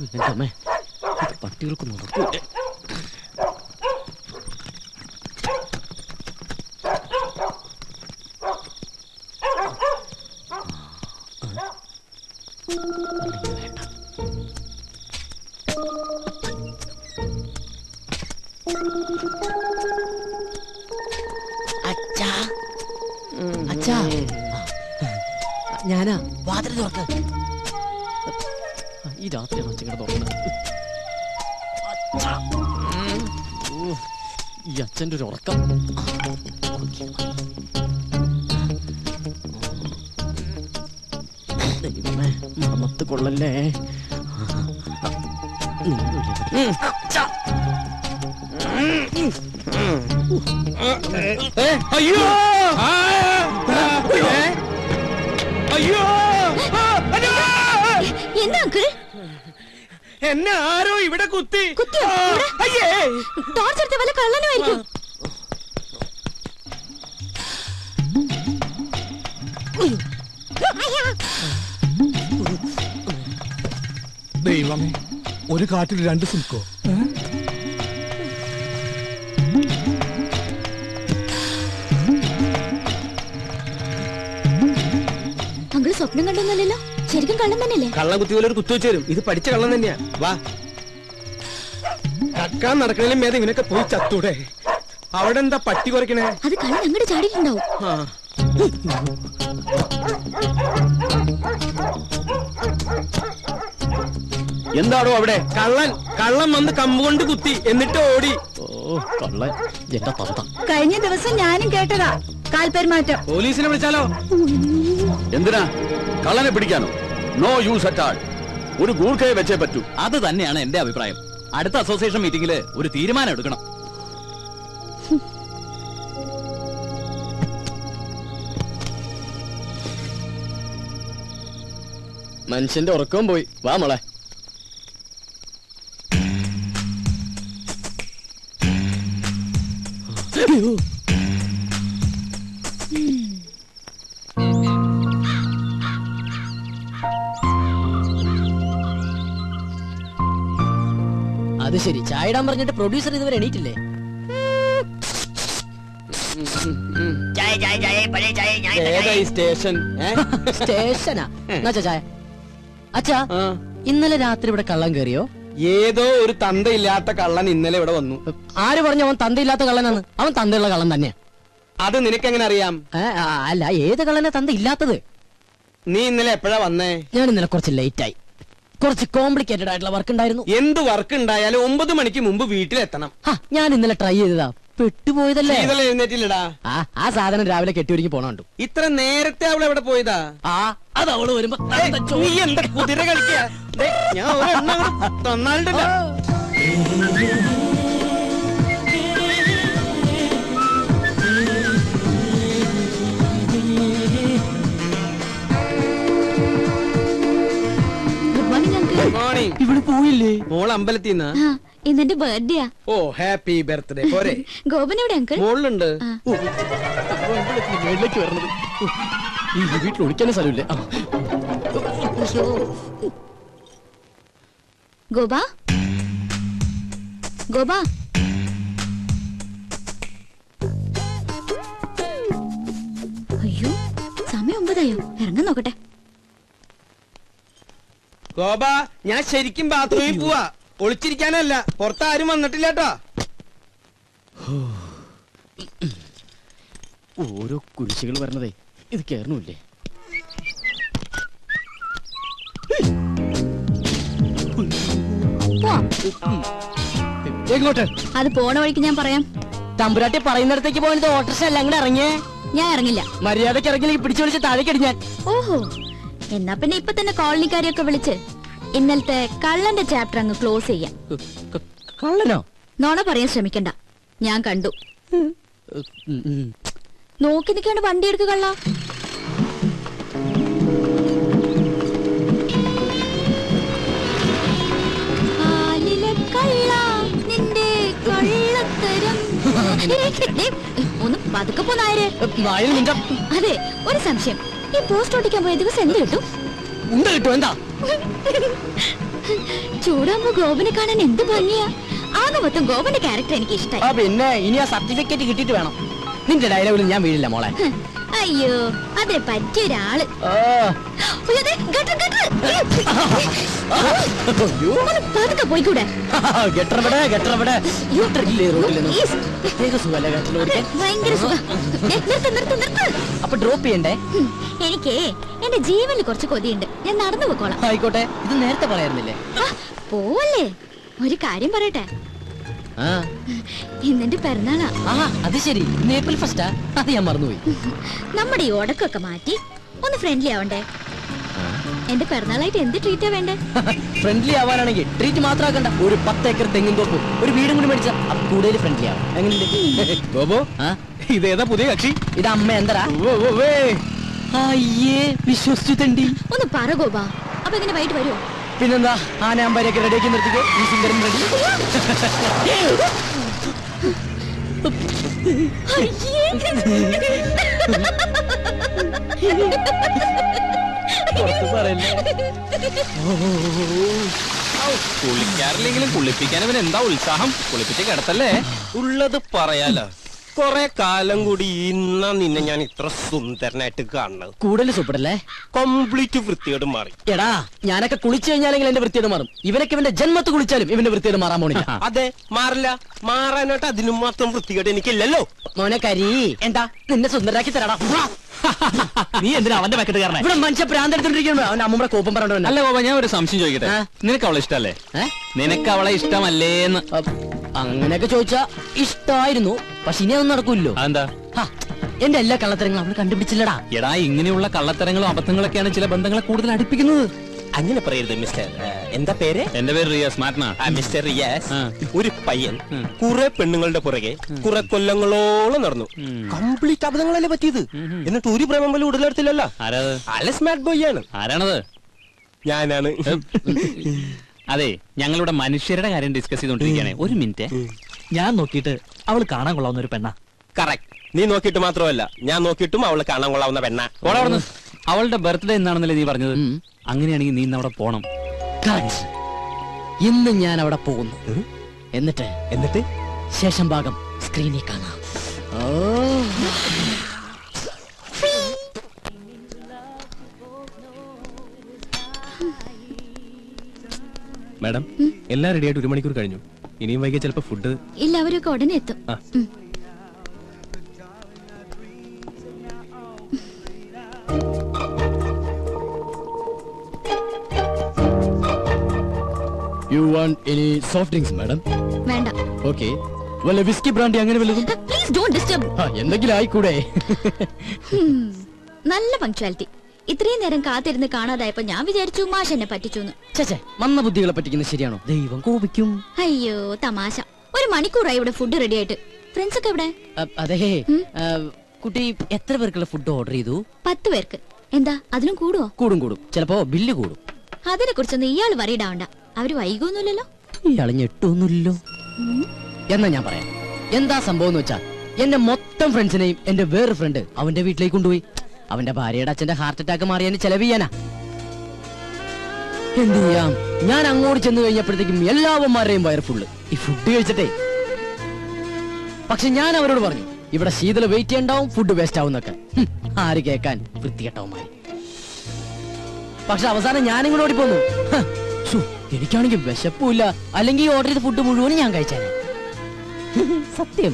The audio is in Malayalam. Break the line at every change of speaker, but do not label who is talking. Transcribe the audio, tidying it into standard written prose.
എന്റെ അമ്മേ, ഇത് പട്ടികൾക്ക് നടക്കൂലേ? ഞാനാ, വാതിൽ തുറക്ക്. ഈ രാത്രിയാണ് അച്ഛൻ തുറക്കുന്നത്. ഈ അച്ഛൻ്റെ ഒരു ഉറക്കം. മണത്ത് കൊള്ളല്ലേ?
അയ്യോ അയ്യോ,
എന്താ അങ്കിൾ?
എന്നെ ആരോ ഇവിടെ കുത്തി. അയ്യേ,
ടോർച്ചെടുത്ത വല്ല കള്ളനുമായിരിക്കും.
ദൈവമേ, ഒരു കാട്ടിൽ രണ്ട് സിൽക്കോ?
അങ്കിൾ സ്വപ്നം കണ്ടൊന്നുമല്ലല്ലോ, ശരിക്കും കള്ളം തന്നെയല്ലേ?
കള്ളം കുത്തി പോലെ ഒരു കുത്തു വെച്ചു തരും. ഇത് പഠിച്ച കള്ളം തന്നെയാ. വാ, കക്കാൻ നടക്കണേലും മേധം ഇവനൊക്കെ പോയി ചത്തൂടെ. അവിടെ എന്താ പട്ടി കുറയ്ക്കണേ?
അത് കള്ളൻ അങ്ങോട്ട് ചാടിയിട്ടുണ്ടാവും.
എന്താണോ അവിടെ? കള്ളൻ വന്ന് കമ്പുകൊണ്ട് കുത്തി, എന്നിട്ട് ഓടി.
കള്ളൻ എന്റെ തന്ത.
കഴിഞ്ഞ ദിവസം ഞാനും കേട്ടതാ കാൽപെരുമാറ്റം.
പോലീസിനെ വിളിച്ചാലോ?
എന്തിനാ? കള്ളനെ പിടിക്കാനോ? No use at all. ഒരു ഗൂർഖയെ വെച്ചേ പറ്റൂ.
അത് തന്നെയാണ് എന്റെ അഭിപ്രായം. അടുത്ത അസോസിയേഷൻ മീറ്റിംഗില് ഒരു തീരുമാനം എടുക്കണം.
മനുഷ്യന്റെ ഉറക്കവും പോയി. വാ മോളെ. അത് ശരി, ചായ ഇടാൻ പറഞ്ഞിട്ട് പ്രൊഡ്യൂസർ ഇതുവരെ എണീറ്റില്ലേ? സ്റ്റേഷനാ? ചായ. അച്ഛാ, ഇന്നലെ രാത്രി ഇവിടെ കള്ളൻ കയറിയോ?
ഏതോ ഒരു തന്തയില്ലാത്ത കള്ളൻ ഇന്നലെ ഇവിടെ വന്നു.
ആര് പറഞ്ഞു അവൻ തന്തയില്ലാത്ത കള്ളനാണ്? അവൻ തന്തയുള്ള കള്ളൻ തന്നെ.
അത് നിനക്കെങ്ങനെ അറിയാം?
അല്ല, ഏത് കള്ളനെ തന്ത ഇല്ലാത്തത്?
നീ ഇന്നലെ എപ്പോഴാ വന്നേ?
ഞാൻ ഇന്നലെ കുറച്ച് ലേറ്റ് ആയി. കുറച്ച് കോംപ്ലിക്കേറ്റഡ് ആയിട്ടുള്ള വർക്ക് ഉണ്ടായിരുന്നു.
എന്ത് വർക്ക് ഉണ്ടായാലും 9 മണിക്ക് മുമ്പ് വീട്ടിലെത്തണം.
ഞാൻ ഇന്നലെ ട്രൈ ചെയ്തതാ, പെട്ടുപോയതല്ലേ.
എഴുന്നേറ്റില്ലടാ.
ആ സാധനം രാവിലെ കെട്ടിയൊരുക്കി പോണുണ്ട്.
ഇത്ര നേരത്തെ അവൾ എവിടെ പോയതാ?
അത് അവള് വരുമ്പോ
നീ എന്താ കുതിര കളിക്കാ? ഞാൻ തന്നാലുണ്ടല്ലോ.
ഇവിടെ പോയില്ലേ?
മോൾ അമ്പലത്തിന്നാ?
ഇന്നെന്റെ ബർത്ത്ഡേയാ.
ഓ, ഹാപ്പി ബർത്ത്ഡേ. പോരെ?
ഗോപനോടെ അങ്കിൾ?
മോളിലുണ്ട്.
മേളിലേക്ക് വരണത്. ഈ വീട്ടിൽ ഒളിക്കാനും സ്ഥലമില്ലേ?
ഗോപാ, ഗോപാ, അയ്യോ സമയം 9 ഇറങ്ങാൻ നോക്കട്ടെ.
ഗോപാ, ഞാൻ ശരിക്കും ബാത്റൂമിൽ പോവാ. ഒളിച്ചിരിക്കാനല്ല. പുറത്താരും വന്നിട്ടില്ല കേട്ടോ.
ഓരോ കുരിശുകൾ വരണതേ ഇത് കേറണില്ലേ? എങ്ങോട്ട്?
അത് പോണ വഴിക്ക് ഞാൻ പറയാം.
തമ്പുരാട്ടി പറയുന്നിടത്തേക്ക് പോയത് ഓട്ടോറിക്ഷ അല്ല, അങ്ങനെ ഇറങ്ങിയേ.
ഞാൻ ഇറങ്ങില്ല.
മര്യാദക്ക് ഇറങ്ങില്ലെങ്കിൽ പിടിച്ചു വിളിച്ച് താഴേക്കടി ഞാൻ.
ഓഹോ, എന്നാ പിന്നെ ഇപ്പൊ തന്നെ കോളനിക്കാരെയൊക്കെ വിളിച്ച് ഇന്നലത്തെ കള്ളന്റെ ചാപ്റ്റർ അങ്ങ് ക്ലോസ് ചെയ്യാം.
കള്ളനോ?
നോണ പറയാൻ ശ്രമിക്കണ്ട, ഞാൻ കണ്ടു. നോക്കി നിൽക്കാണ്ട് വണ്ടി എടുക്കുക കള്ള. ഒന്ന് പതുക്കെ പോന്നായര്. അതെ, ഒരു സംശയം. ഈ പോസ്റ്റ് ഒട്ടിക്കാൻ പോയ ദിവസം എന്ത് കിട്ടും?
കിട്ടും. എന്താ?
ചൂടാകുമ്പോ ഗോപനെ കാണാൻ എന്ത് ഭംഗിയാ. ആകെ മൊത്തം ഗോപന്റെ ക്യാരക്ടർ എനിക്ക് ഇഷ്ടായി.
ആ പിന്നെ ഇനി ആ സർട്ടിഫിക്കറ്റ് കിട്ടിയിട്ട് വേണം. നിന്റെ ഡയലോഗിൽ ഞാൻ വീഴില്ല മോളെ.
അയ്യോ അതിന് പറ്റിയ ഒരാള്.
ആ.
അയ്യോ, ദേ, ഗട്ടർ, ഗട്ടർ. ഒന്ന് പതുക്കെ പോയിക്കൂടെ?
ഗട്ടറവിടെ ഗട്ടറവിടെ ഗട്ടറില്ലേ റോഡിലൊന്നും?
Please.
പ്രത്യേക സുഖല്ലേ ഗട്ടറിൽ ഓടിക്കാൻ?
ഭയങ്കര സുഖം. നിർത്ത്.
അപ്പൊ ഡ്രോപ്പ് ചെയ്യണ്ടേ?
എനിക്ക് എന്റെ ജീവനിൽ കുറച്ച് കൊതിയുണ്ട്. ഞാൻ നടന്നു പോക്കോളാം.
ആയിക്കോട്ടെ, ഇത് നേരത്തെ പറയാറുന്നില്ലേ?
ആ, പോവല്ലേ. ഒരു കാര്യം പറയട്ടെ,
ആ
ഇന്നെന്റെ പിറന്നാളാ.
ആ അത് ശരി, ഇന്ന് ഏപ്രിൽ ഫസ്റ്റാ. അത് ഞാൻ മറന്നുപോയി.
നമ്മുടെ ഈ ഉടക്കൊക്കെ മാറ്റി ഒന്ന് ഫ്രണ്ട്ലി ആവണ്ടേ? എന്റെ പിറന്നാളായിട്ട് എന്ത് ട്രീറ്റാ വേണ്ടേ?
ഫ്രണ്ട്ലി ആവാനാണെങ്കിൽ ട്രീറ്റ് മാത്രമാക്കണ്ട, ഒരു 10 ഏക്കർ തെങ്ങിൻ തോപ്പും ഒരു വീടും കൂടി മേടിച്ച അത് കൂടുതൽ ഫ്രണ്ട്ലി ആവും. എങ്ങനെയുണ്ട്
ഗോപോ,
ആ
ഇതേതാ പുതിയ കക്ഷി?
ഇത് അമ്മ എന്തരാ? അയ്യേ വിശ്വസിച്ചു തണ്ടി.
ഒന്ന് പറ ഗോപാ. അപ്പൊ എങ്ങനെ വൈകിട്ട് വരുമോ?
പിന്നെന്താ, ആനയാമ്പാരൊക്കെ റെഡിയാക്കി നിർത്തിക്കോ. ഈ സുന്ദരൻ റെഡി. പുറത്ത് പറയല്ലേ.
പുള്ളിക്കാരില്ലെങ്കിലും കുളിപ്പിക്കാൻ ഇവൻ എന്താ ഉത്സാഹം. കുളിപ്പിച്ച് കിടത്തല്ലേ.
ഉള്ളത് പറയാലോ. കൊറേ കാലം കൂടി ഇന്നാ നിന്നെ ഞാൻ ഇത്ര സുന്ദരനായിട്ട് കാണുന്നത്.
കൂടുതൽ സൂപ്പറല്ലേ?
കംപ്ലീറ്റ് വൃത്തിയോട് മാറി.
എടാ, ഞാനൊക്കെ കുളിച്ചു കഴിഞ്ഞാലെങ്കിൽ എന്റെ വൃത്തിയോട് മാറും. ഇവനൊക്കെ ഇവന്റെ ജന്മത്ത് കുളിച്ചാലും ഇവന്റെ വൃത്തിയോട് മാറാൻ പോണില്ല.
അതെ, മാറില്ല. മാറാനായിട്ട് അതിനും മാത്രം വൃത്തികേട് എനിക്കില്ലല്ലോ.
മോനെ കരി, എന്താ നിന്നെ സുന്ദരാക്കി തരാടാ.
നീ എന്തിനാ അവന്റെ പാക്കറ്റ് കാരണം?
ഇവിടെ മനുഷ്യ പ്രാന്തെടുത്തോണ്ടിരിക്കുന്നു. അവൻ അമ്മൂടെ കോപ്പം പറഞ്ഞോ.
അല്ല ഗോപ, ഞാൻ ഒരു സംശയം ചോദിക്കട്ടെ.
ആ?
നിനക്ക് അവളെ ഇഷ്ടല്ലേ? നിനക്ക് അവളെ ഇഷ്ടമല്ലേന്ന്?
അങ്ങനെയൊക്കെ ചോദിച്ചാ ഇഷ്ടായിരുന്നു, പക്ഷെ ഇനി അതൊന്നും നടക്കൂല്ലോ.
അതെന്താ?
എന്റെ എല്ലാ കള്ളത്തരങ്ങളും അവള് കണ്ടുപിടിച്ചില്ലടാ.
എടാ, ഇങ്ങനെയുള്ള കള്ളത്തരങ്ങളും അബദ്ധങ്ങളൊക്കെയാണ് ചില ബന്ധങ്ങളെ കൂടുതൽ അടുപ്പിക്കുന്നത്.
അങ്ങനെ പറയരുത് മിസ്റ്റർ. എന്താ പേര്?
എന്റെ പേര് റിയാസ്. മാറ്റനാ?
മിസ്റ്റർ റിയാസ്.
ആ.
ഒരു പയ്യൻ കുറെ പെണ്ണുങ്ങളുടെ പുറകെ കുറെ കൊല്ലങ്ങളോളം നടന്നു. കംപ്ലീറ്റ് അബദ്ധങ്ങളല്ലേ പറ്റിയത്. എന്നിട്ട് ഒരു പ്രേമം പോലും ഉടലെടുത്തില്ലല്ലോ.
ആരാത്?
അല്ല, സ്മാർട്ട് ബോയ് ആണ്.
ആരാണത്?
ഞാനാണ്.
അതെ, ഞങ്ങളുടെ മനുഷ്യരുടെ കാര്യം ഡിസ്കസ് ചെയ്തോണ്ടിരിക്കുകയാണ്. ഒരു മിനിറ്റ്.
ഞാൻ നോക്കിയിട്ട് അവള് കാണാൻ കൊള്ളാവുന്ന ഒരു പെണ്ണ.
കറക്റ്റ്. നീ നോക്കിയിട്ട് മാത്രമല്ല, ഞാൻ നോക്കിയിട്ടും അവളെ കാണാൻ കൊള്ളാവുന്ന പെണ്ണ.
ഓടവിടുന്ന്. അവളുടെ ബർത്ത്ഡേ എന്നാണെന്നല്ലേ നീ പറഞ്ഞത്? അങ്ങനെയാണെങ്കിൽ നീ ഇന്ന് അവിടെ പോണം.
Correct. ഇന്ന് ഞാൻ അവിടെ പോകുന്നു. എന്നിട്ട് ശേഷം ഭാഗം സ്ക്രീനിൽ കാണാം.
മാഡം, എല്ലാം റെഡി ആയിട്ട് 1 മണിക്കൂർ കഴിഞ്ഞു. ഇനിയും വൈകിയ ചിലപ്പോ ഫുഡ്.
ഇല്ല, അവരൊക്കെ ഉടനെ എത്തും.
ആ.
You want any soft drinks, madam?
വേണ്ട.
Okay. വല്ല വിസ്കി ബ്രാൻഡി അങ്ങനെ വല്ലതും?
Please don't disturb.
എന്തെങ്കിലും ആയിക്കൂടെ?
നല്ല പങ്ക്ച്വാലിറ്റി. ഇത്രയും നേരം കാത്തിരുന്ന് കാണാതായപ്പോ ഞാൻ വിചാരിച്ചു മാഷ് എന്നെ പറ്റിച്ചു.
ചേച്ചേ, മന്ന ബുദ്ധികളെ പറ്റിക്കുന്നത് ശരിയാണോ? ദൈവം കോപിക്കും.
അയ്യോ തമാശ. 1 മണിക്കൂറായി ഇവിടെ ഫുഡ് റെഡി ആയിട്ട്. ഫ്രണ്ട്സ് ഒക്കെ എവിടെ?
അതെ, കുട്ടി എത്ര പേർക്കുള്ള ഫുഡ് ഓർഡർ ചെയ്തു?
10 പേർക്ക്. എന്താ അതിനും കൂടുവോ?
കൂടും. ചിലപ്പോ ബില്ല് കൂടും.
അതിനെ കുറിച്ചൊന്നും ഇയാൾ വറിയിടാവണ്ട. അവര് വൈകൊന്നുമില്ലല്ലോ.
ഇയാള് ഞെട്ടൊന്നുമില്ലല്ലോ. എന്നാ ഞാൻ പറയാം എന്താ സംഭവം എന്ന് വെച്ചാ, എന്റെ മൊത്തം ഫ്രണ്ട്സിനെയും എന്റെ വേറെ ഫ്രണ്ട് അവന്റെ വീട്ടിലേക്ക് കൊണ്ടുപോയി. അവന്റെ ഭാര്യയുടെ അച്ഛന്റെ ഹാർട്ട് അറ്റാക്ക് മാറിയതിന് ചെലവ് ചെയ്യാനാ. എന്ത് ചെയ്യാം, ഞാൻ അങ്ങോട്ട് ചെന്ന് കഴിഞ്ഞപ്പോഴത്തേക്കും എല്ലാവന്മാരുടെയും വയർ ഫുള്ള് ഈ ഫുഡ് കഴിച്ചിട്ടേ. പക്ഷെ ഞാൻ അവരോട് പറഞ്ഞു, ഇവിടെ ശീതള വെയിറ്റ് ചെയ്യണ്ടാവും, ഫുഡ് വേസ്റ്റ് ആവുന്നൊക്കെ. ആര് കേക്കാൻ, വൃത്തികെട്ടവന്മാര്. പക്ഷെ അവസാനം ഞാനിങ്ങോട്ട് ഓടിപ്പോന്നു. എനിക്കാണെങ്കിൽ വിശപ്പില്ല, അല്ലെങ്കിൽ ഈ ഓർഡർ ചെയ്ത ഫുഡ് മുഴുവനും ഞാൻ കഴിച്ചേനെ. സത്യം.